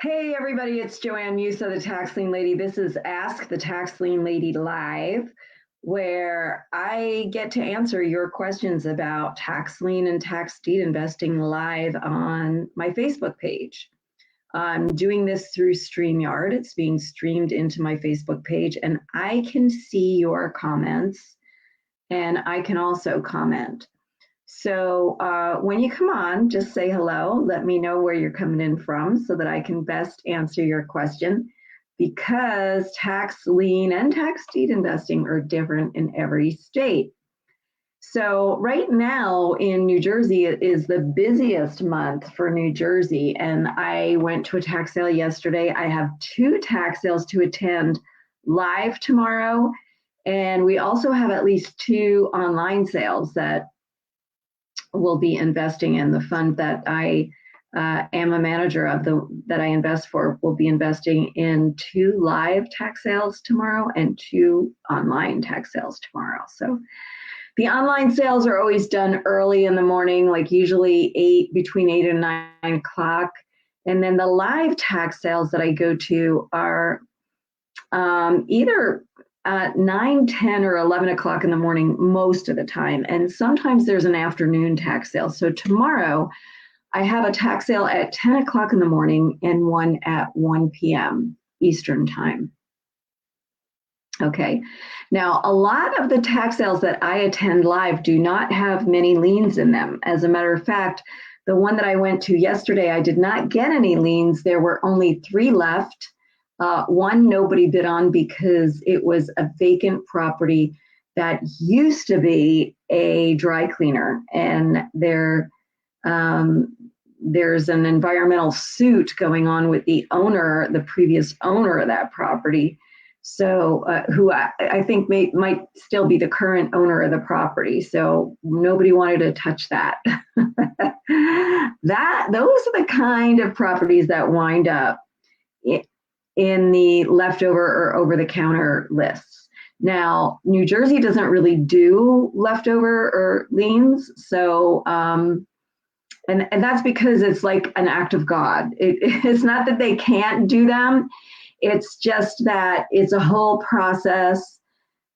Hey everybody, it's Joanne Musa, the Tax Lien Lady. This is Ask the Tax Lien Lady Live, where I get to answer your questions about tax lien and tax deed investing live on my Facebook page. I'm doing this through StreamYard. It's being streamed into my Facebook page, and I can see your comments, and I can also comment. So when you come on, just say hello. Let me know where you're coming in from so that I can best answer your question, because tax lien and tax deed investing are different in every state. So right now in New Jersey, it is the busiest month for New Jersey. And I went to a tax sale yesterday. I have 2 tax sales to attend live tomorrow. And we also have at least 2 online sales that will be investing in. The fund that I am a manager of, that I invest for, will be investing in 2 live tax sales tomorrow and 2 online tax sales tomorrow. So the online sales are always done early in the morning, like usually between 8 and 9 o'clock. And then the live tax sales that I go to are either 9, 10, or 11 o'clock in the morning most of the time. And sometimes there's an afternoon tax sale. So tomorrow I have a tax sale at 10 o'clock in the morning and one at 1 p.m. Eastern time. Okay. Now, a lot of the tax sales that I attend live do not have many liens in them. As a matter of fact, the one that I went to yesterday, I did not get any liens. There were only 3 left. One nobody bid on because it was a vacant property that used to be a dry cleaner, and there's an environmental suit going on with the owner, the previous owner of that property. So who I think might still be the current owner of the property. So nobody wanted to touch that. Those are the kind of properties that wind up in the leftover or over-the-counter lists. Now, New Jersey doesn't really do leftover or liens, so and that's because it's like an act of God. It's not that they can't do them. It's just that it's a whole process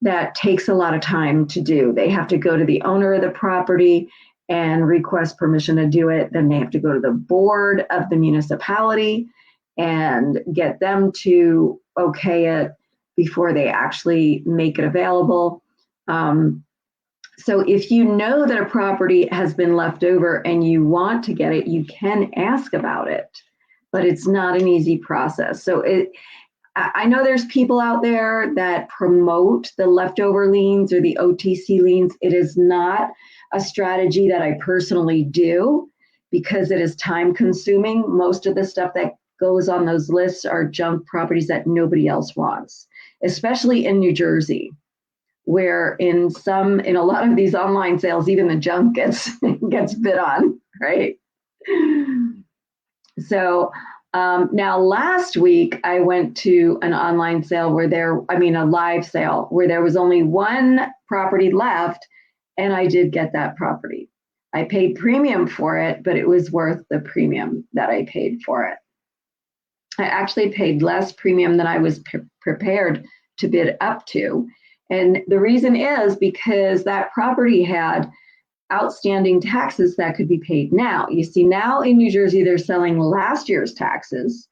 that takes a lot of time to do. They have to go to the owner of the property and request permission to do it. Then they have to go to the board of the municipality and get them to okay it before they actually make it available. So if you know that a property has been left over and you want to get it, you can ask about it, but it's not an easy process. So I know there's people out there that promote the leftover liens or the OTC liens. It is not a strategy that I personally do because it is time consuming. Most of the stuff that goes on those lists are junk properties that nobody else wants, especially in New Jersey, where in a lot of these online sales, even the junk gets bid on, right? So now last week I went to an online sale a live sale where there was only 1 property left, and I did get that property. I paid premium for it, but it was worth the premium that I paid for it. I actually paid less premium than I was prepared to bid up to. And the reason is because that property had outstanding taxes that could be paid now. You see, now in New Jersey, they're selling last year's taxes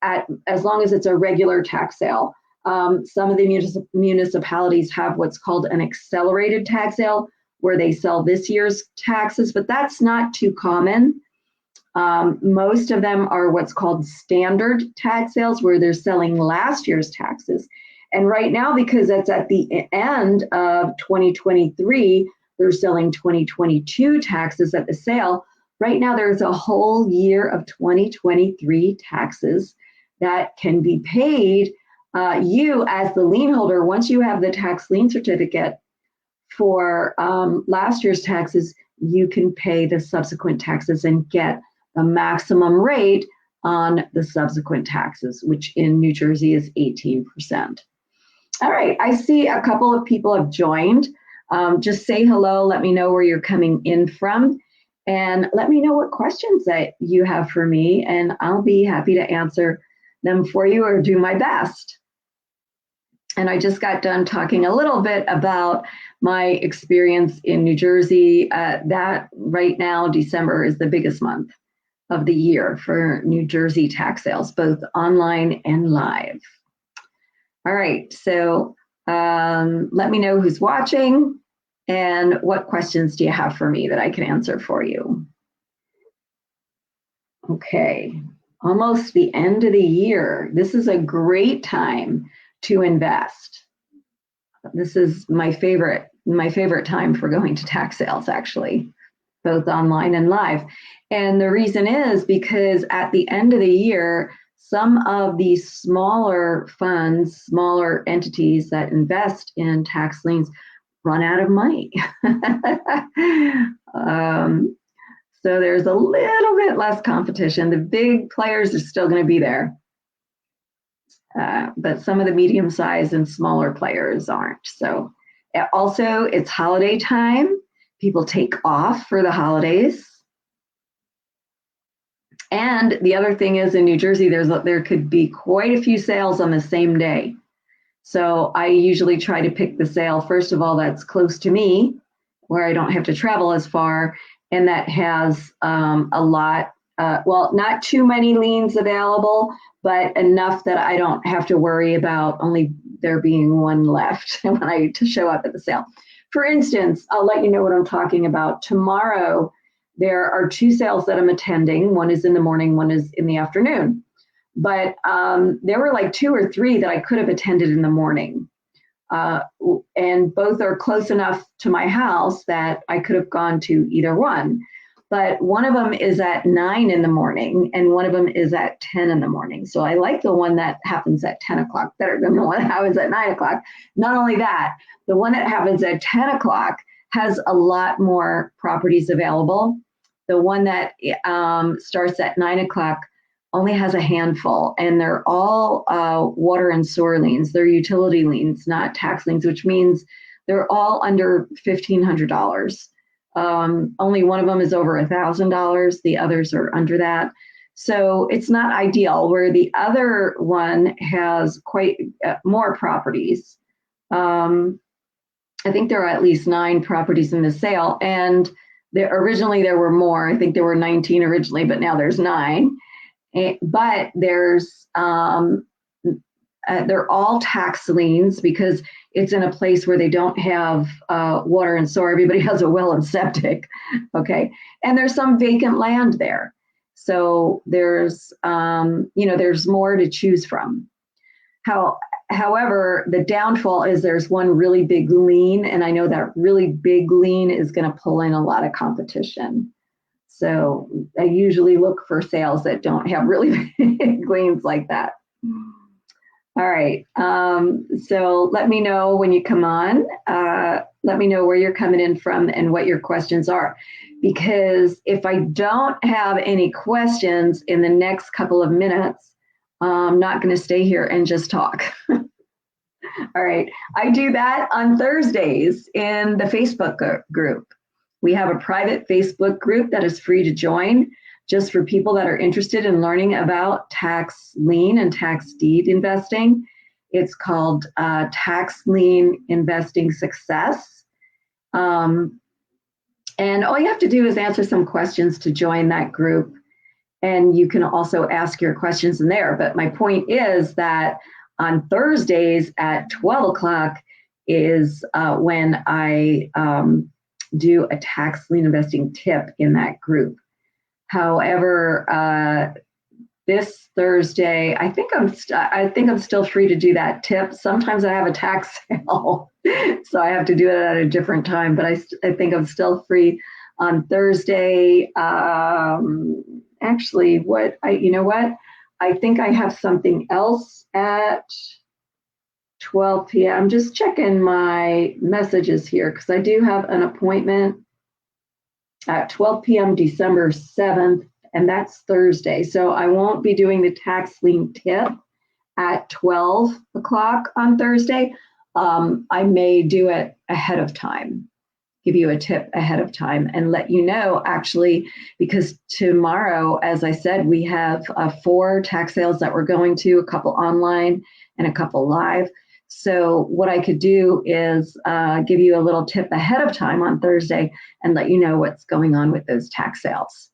as long as it's a regular tax sale. Some of the municipalities have what's called an accelerated tax sale where they sell this year's taxes, but that's not too common. Most of them are what's called standard tax sales where they're selling last year's taxes. And right now, because that's at the end of 2023, they're selling 2022 taxes at the sale. Right now, there's a whole year of 2023 taxes that can be paid. You, as the lien holder, once you have the tax lien certificate for last year's taxes, you can pay the subsequent taxes and get the maximum rate on the subsequent taxes, which in New Jersey is 18%. All right, I see a couple of people have joined. Just say hello, let me know where you're coming in from. and let me know what questions that you have for me, and I'll be happy to answer them for you or do my best. And I just got done talking a little bit about my experience in New Jersey. That right now, December is the biggest month of the year for New Jersey tax sales, both online and live. All right, so let me know who's watching and what questions do you have for me that I can answer for you. Okay, almost the end of the year. This is a great time to invest. This is my favorite time for going to tax sales, actually, both online and live. And the reason is because at the end of the year, some of these smaller funds, smaller entities that invest in tax liens run out of money. So there's a little bit less competition. The big players are still going to be there. But some of the medium-sized and smaller players aren't. So also, it's holiday time. People take off for the holidays. And the other thing is, in New Jersey, there could be quite a few sales on the same day. So I usually try to pick the sale, first of all, that's close to me, where I don't have to travel as far, and that has a lot, well, not too many liens available, but enough that I don't have to worry about only there being one left when I show up at the sale. For instance, I'll let you know what I'm talking about. Tomorrow, there are 2 sales that I'm attending. One is in the morning, one is in the afternoon. But there were like 2 or 3 that I could have attended in the morning. And both are close enough to my house that I could have gone to either one. But one of them is at 9 in the morning and one of them is at 10 in the morning. So I like the one that happens at 10 o'clock better than the one that happens at 9 o'clock. Not only that, the one that happens at 10 o'clock has a lot more properties available. The one that starts at 9 o'clock only has a handful, and they're all water and sewer liens. They're utility liens, not tax liens, which means they're all under $1,500. Only one of them is over $1,000. The others are under that. So it's not ideal, where the other one has quite more properties. I think there are at least 9 properties in the sale, and originally there were more. I think there were 19 originally, but now there's 9. But there's they're all tax liens because it's in a place where they don't have water and sewer. Everybody has a well and septic, okay? And there's some vacant land there. So there's, there's more to choose from. However, the downfall is there's one really big lien, and I know that really big lien is going to pull in a lot of competition. So I usually look for sales that don't have really big liens like that. All right, so let me know when you come on. Let me know where you're coming in from and what your questions are. Because if I don't have any questions in the next couple of minutes, I'm not going to stay here and just talk. All right, I do that on Thursdays in the Facebook group. We have a private Facebook group that is free to join just for people that are interested in learning about tax lien and tax deed investing. It's called Tax Lien Investing Success. And all you have to do is answer some questions to join that group. And you can also ask your questions in there. But my point is that on Thursdays at 12 o'clock is when I do a tax lien investing tip in that group. However, this Thursday, I think I'm still free to do that tip. Sometimes I have a tax sale, so I have to do it at a different time. But I think I'm still free on Thursday. Actually, you know what? I think I have something else at 12 p.m. I'm just checking my messages here because I do have an appointment at 12 p.m. December 7th, and that's Thursday. So I won't be doing the tax lien tip at 12 o'clock on Thursday. I may do it ahead of time give you a tip ahead of time and let you know, actually, because tomorrow, as I said, we have 4 tax sales that we're going to, a couple online and a couple live. So what I could do is give you a little tip ahead of time on Thursday and let you know what's going on with those tax sales.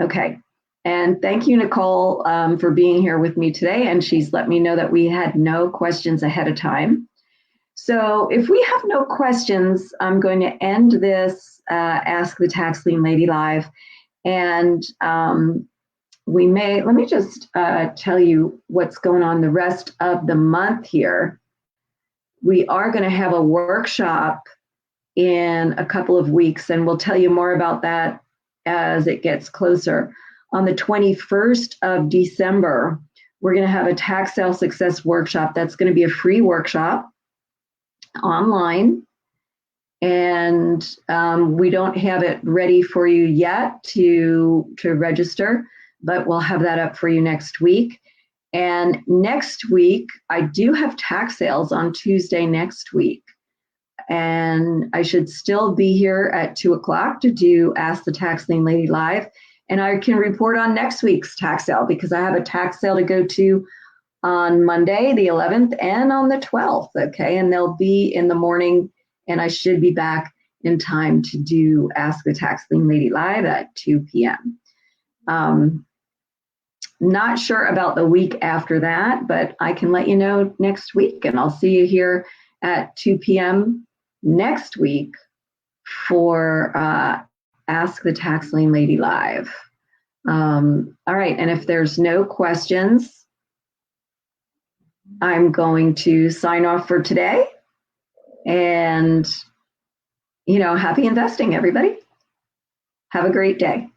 Okay. And thank you, Nicole, for being here with me today. And she's let me know that we had no questions ahead of time. So if we have no questions, I'm going to end this Ask the Tax Lien Lady Live. And let me just tell you what's going on the rest of the month here. We are going to have a workshop in a couple of weeks, and we'll tell you more about that as it gets closer. On the 21st of December, we're going to have a tax sale success workshop. That's going to be a free workshop online, and we don't have it ready for you yet to register, but we'll have that up for you next week. And next week, I do have tax sales on Tuesday next week, and I should still be here at 2 o'clock to do Ask the Tax Lien Lady Live, and I can report on next week's tax sale because I have a tax sale to go to on Monday, the 11th, and on the 12th, okay? And they'll be in the morning, and I should be back in time to do Ask the Tax Lien Lady Live at 2 p.m. Not sure about the week after that, but I can let you know next week, and I'll see you here at 2 p.m. next week for Ask the Tax Lien Lady Live. All right, and if there's no questions, I'm going to sign off for today, and happy investing, everybody. Have a great day.